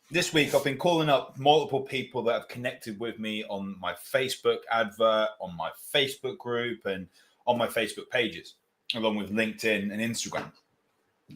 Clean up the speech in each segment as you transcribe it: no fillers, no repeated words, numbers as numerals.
this week I've been calling up multiple people that have connected with me on my Facebook advert, on my Facebook group, and on my Facebook pages, along with LinkedIn and Instagram.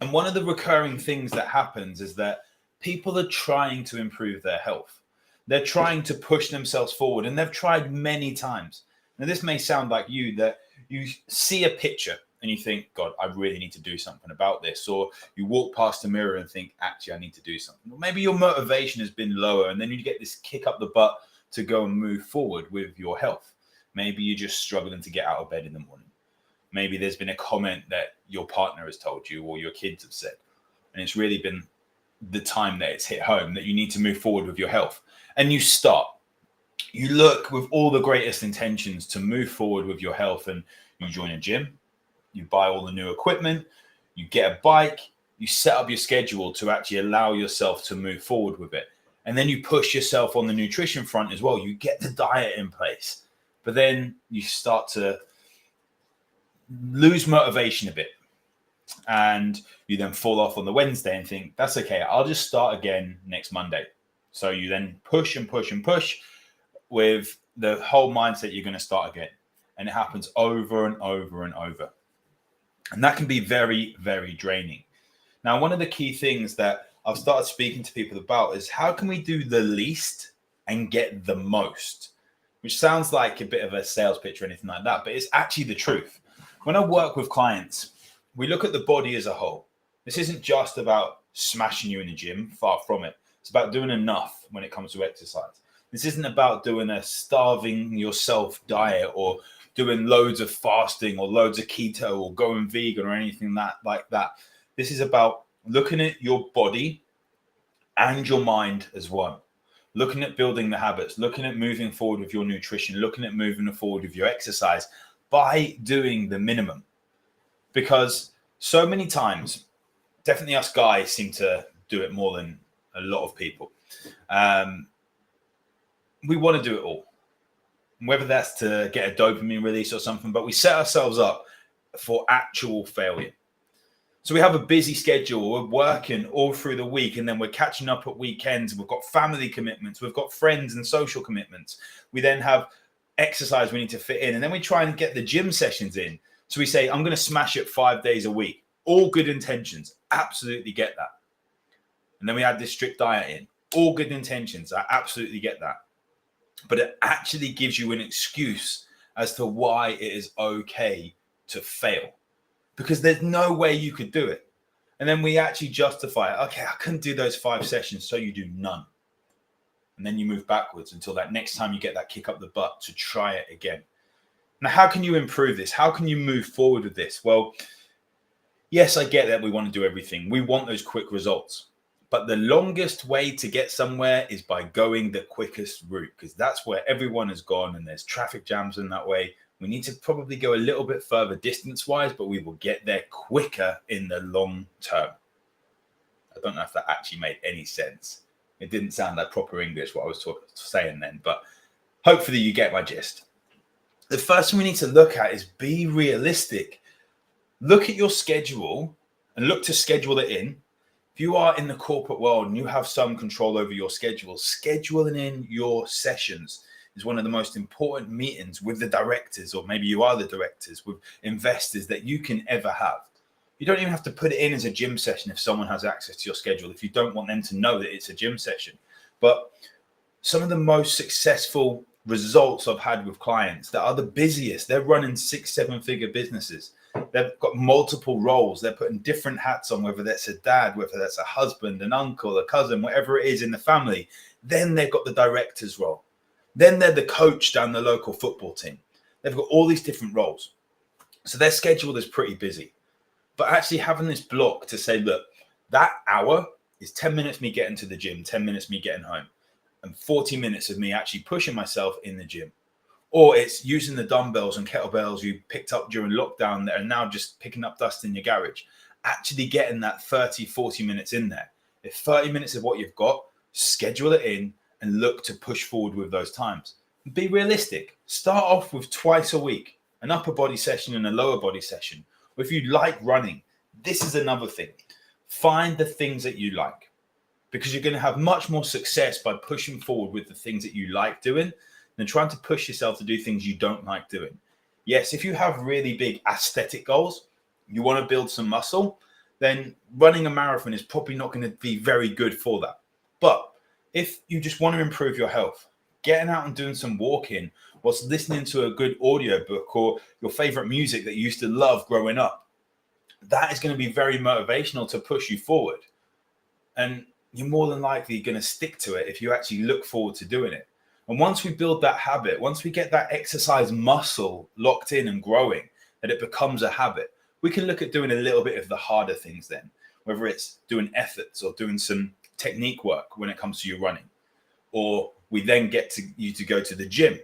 And one of the recurring things that happens is that people are trying to improve their health. They're trying to push themselves forward, and they've tried many times. Now, this may sound like you, that you see a picture and you think, God, I really need to do something about this. Or you walk past the mirror and think, actually, I need to do something. Or maybe your motivation has been lower, and then you get this kick up the butt to go and move forward with your health. Maybe you're just struggling to get out of bed in the morning. Maybe there's been a comment that your partner has told you or your kids have said, and it's really been the time that it's hit home that you need to move forward with your health. And you start. You look with all the greatest intentions to move forward with your health, and you join a gym, you buy all the new equipment, you get a bike, you set up your schedule to actually allow yourself to move forward with it. And then you push yourself on the nutrition front as well. You get the diet in place, but then you start to lose motivation a bit, and you then fall off on the Wednesday and think, that's okay, I'll just start again next Monday. So you then push and push and push with the whole mindset you're going to start again. And it happens over and over and over. And that can be very, very draining. Now, one of the key things that I've started speaking to people about is how can we do the least and get the most? Which sounds like a bit of a sales pitch or anything like that, but it's actually the truth. When I work with clients, we look at the body as a whole. This isn't just about smashing you in the gym, far from it. It's about doing enough when it comes to exercise. This isn't about doing a starving yourself diet or doing loads of fasting or loads of keto or going vegan or anything like that. This is about looking at your body and your mind as one. Looking at building the habits, looking at moving forward with your nutrition, looking at moving forward with your exercise by doing the minimum. Because so many times, definitely us guys seem to do it more than a lot of people. We want to do it all, whether that's to get a dopamine release or something, but we set ourselves up for actual failure. So we have a busy schedule, we're working all through the week, and then we're catching up at weekends. We've got family commitments, we've got friends and social commitments. We then have exercise we need to fit in, and then we try and get the gym sessions in. So we say, I'm going to smash it 5 days a week. All good intentions. Absolutely get that. And then we add this strict diet in. All good intentions. I absolutely get that. But it actually gives you an excuse as to why it is okay to fail. Because there's no way you could do it. And then we actually justify it. Okay, I couldn't do those 5 sessions, so you do none. And then you move backwards until that next time you get that kick up the butt to try it again. Now, how can you improve this? How can you move forward with this? Well, yes, I get that we want to do everything. We want those quick results. But the longest way to get somewhere is by going the quickest route, because that's where everyone has gone and there's traffic jams in that way. We need to probably go a little bit further distance-wise, but we will get there quicker in the long term. I don't know if that actually made any sense. It didn't sound like proper English, what I was saying then, but hopefully you get my gist. The first thing we need to look at is be realistic. Look at your schedule and look to schedule it in. If you are in the corporate world and you have some control over your schedule, scheduling in your sessions is one of the most important meetings with the directors, or maybe you are the directors, with investors that you can ever have. You don't even have to put it in as a gym session if someone has access to your schedule, if you don't want them to know that it's a gym session. But some of the most successful results I've had with clients that are the busiest, they're running 6-7 figure businesses. They've got multiple roles. They're putting different hats on, whether that's a dad, whether that's a husband, an uncle, a cousin, whatever it is in the family. Then they've got the director's role. Then they're the coach down the local football team. They've got all these different roles. So their schedule is pretty busy. But actually having this block to say, look, that hour is 10 minutes me getting to the gym, 10 minutes me getting home, and 40 minutes of me actually pushing myself in the gym. Or it's using the dumbbells and kettlebells you picked up during lockdown that are now just picking up dust in your garage. Actually getting that 30, 40 minutes in there. If 30 minutes is what you've got, schedule it in and look to push forward with those times. Be realistic. Start off with twice a week, an upper body session and a lower body session. Or if you like running, this is another thing. Find the things that you like. because you're going to have much more success by pushing forward with the things that you like doing than trying to push yourself to do things you don't like doing. Yes, if you have really big aesthetic goals, you want to build some muscle, then running a marathon is probably not going to be very good for that. But if you just want to improve your health, getting out and doing some walking whilst listening to a good audiobook or your favorite music that you used to love growing up, that is going to be very motivational to push you forward. And you're more than likely going to stick to it if you actually look forward to doing it. And once we build that habit, once we get that exercise muscle locked in and growing, that it becomes a habit, we can look at doing a little bit of the harder things then, whether it's doing efforts or doing some technique work when it comes to your running. Or we then get you to go to the gym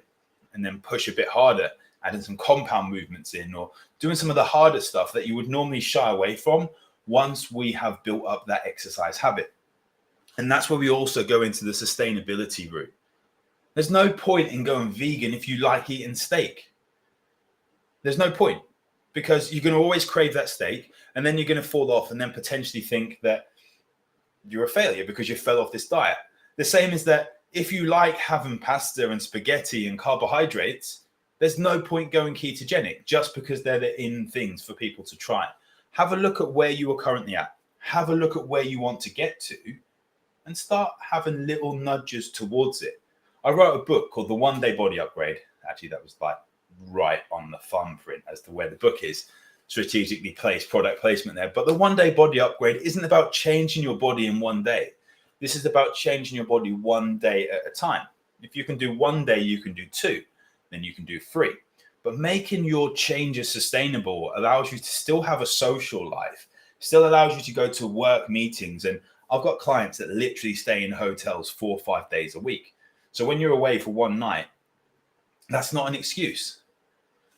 and then push a bit harder, adding some compound movements in, or doing some of the harder stuff that you would normally shy away from once we have built up that exercise habit. And that's where we also go into the sustainability route. There's no point in going vegan if you like eating steak. There's no point, because you're going to always crave that steak, and then you're going to fall off and then potentially think that you're a failure because you fell off this diet. The same is that if you like having pasta and spaghetti and carbohydrates, there's no point going ketogenic just because they're the in things for people to try. Have a look at where you are currently at. Have a look at where you want to get to and start having little nudges towards it. I wrote a book called The One Day Body Upgrade. Actually, that was like right on the thumb print as to where the book is. Strategically placed product placement there. But the One Day Body Upgrade isn't about changing your body in one day. This is about changing your body one day at a time. If you can do one day, you can do two. Then you can do three. But making your changes sustainable allows you to still have a social life, still allows you to go to work meetings. And I've got clients that literally stay in hotels 4 or 5 days a week. So when you're away for one night, that's not an excuse.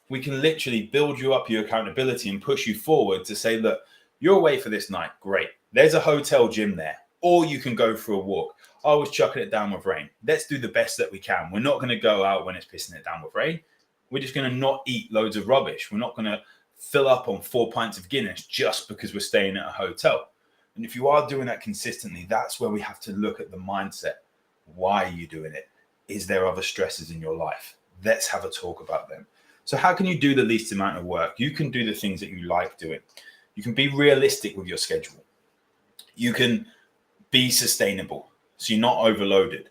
We can literally build you up your accountability and push you forward to say, look, you're away for this night. Great. There's a hotel gym there. Or you can go for a walk. I was chucking it down with rain. Let's do the best that we can. We're not going to go out when it's pissing it down with rain. We're just going to not eat loads of rubbish. We're not going to fill up on 4 pints of Guinness just because we're staying at a hotel. And if you are doing that consistently, that's where we have to look at the mindset. Why are you doing it? Is there other stresses in your life? Let's have a talk about them. So how can you do the least amount of work? You can do the things that you like doing. You can be realistic with your schedule. You can be sustainable, so you're not overloaded.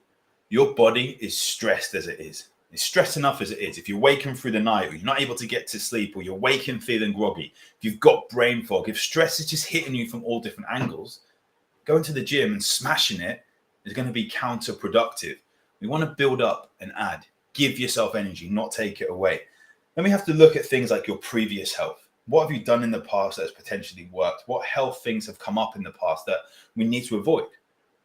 Your body is stressed as it is. It's stressed enough as it is. If you're waking through the night, or you're not able to get to sleep, or you're waking feeling groggy, if you've got brain fog, if stress is just hitting you from all different angles, going to the gym and smashing it is going to be counterproductive. We want to build up and add. Give yourself energy, not take it away. Then we have to look at things like your previous health. What have you done in the past that has potentially worked? What health things have come up in the past that we need to avoid?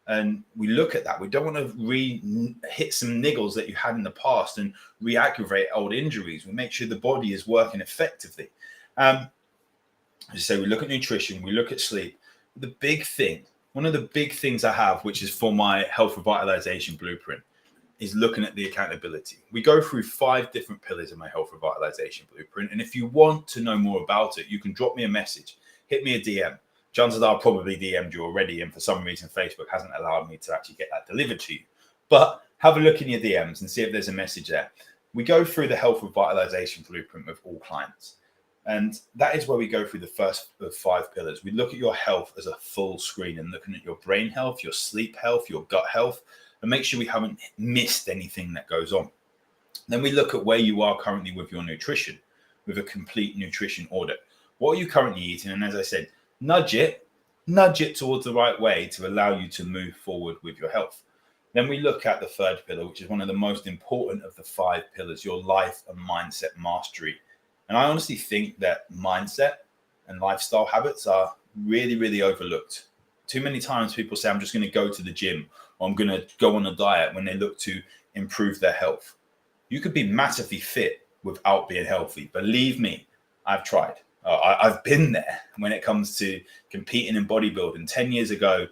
And we look at that. We don't want to hit some niggles that you had in the past and re-aggravate old injuries. We make sure the body is working effectively. As you say, we look at nutrition, we look at sleep. The big thing, one of the big things I have, which is for my health revitalization blueprint, is looking at the accountability. We go through 5 different pillars in my health revitalization blueprint. And if you want to know more about it, you can drop me a message, hit me a DM. Chances are I've probably DM'd you already, and for some reason Facebook hasn't allowed me to actually get that delivered to you. But have a look in your DMs and see if there's a message there. We go through the health revitalization blueprint with all clients. And that is where we go through the first of 5 pillars. We look at your health as a full screen and looking at your brain health, your sleep health, your gut health, and make sure we haven't missed anything that goes on. Then we look at where you are currently with your nutrition, with a complete nutrition audit. What are you currently eating? And as I said, nudge it towards the right way to allow you to move forward with your health. Then we look at the 3rd pillar, which is one of the most important of the 5 pillars, your life and mindset mastery. And I honestly think that mindset and lifestyle habits are really, really overlooked. Too many times people say, I'm just going to go to the gym, or I'm going to go on a diet when they look to improve their health. You could be massively fit without being healthy. Believe me, I've tried. I've been there when it comes to competing in bodybuilding. 10 years ago,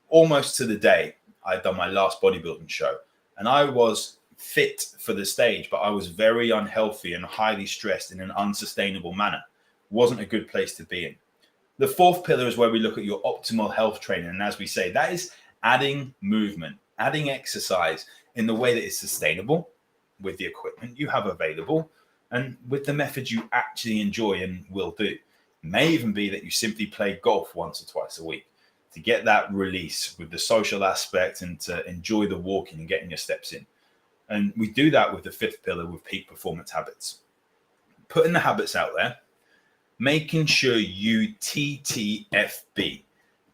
almost to the day, I'd done my last bodybuilding show. And I was fit for the stage, but I was very unhealthy and highly stressed in an unsustainable manner. Wasn't a good place to be in. The 4th pillar is where we look at your optimal health training. And as we say, that is adding movement, adding exercise in the way that is sustainable with the equipment you have available and with the methods you actually enjoy and will do. It may even be that you simply play golf once or twice a week to get that release with the social aspect and to enjoy the walking and getting your steps in. And we do that with the fifth pillar with peak performance habits. Putting the habits out there, making sure you TTFB,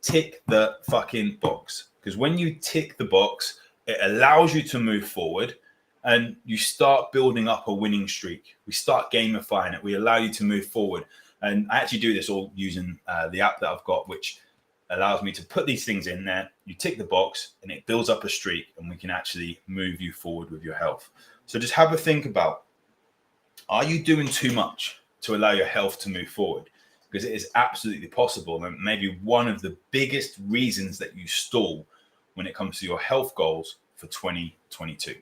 tick the fucking box. Because when you tick the box, it allows you to move forward and you start building up a winning streak. We start gamifying it. We allow you to move forward. And I actually do this all using the app that I've got, which allows me to put these things in there. You tick the box and it builds up a streak and we can actually move you forward with your health. So just have a think about, are you doing too much to allow your health to move forward? Because it is absolutely possible. And maybe one of the biggest reasons that you stall when it comes to your health goals for 2022.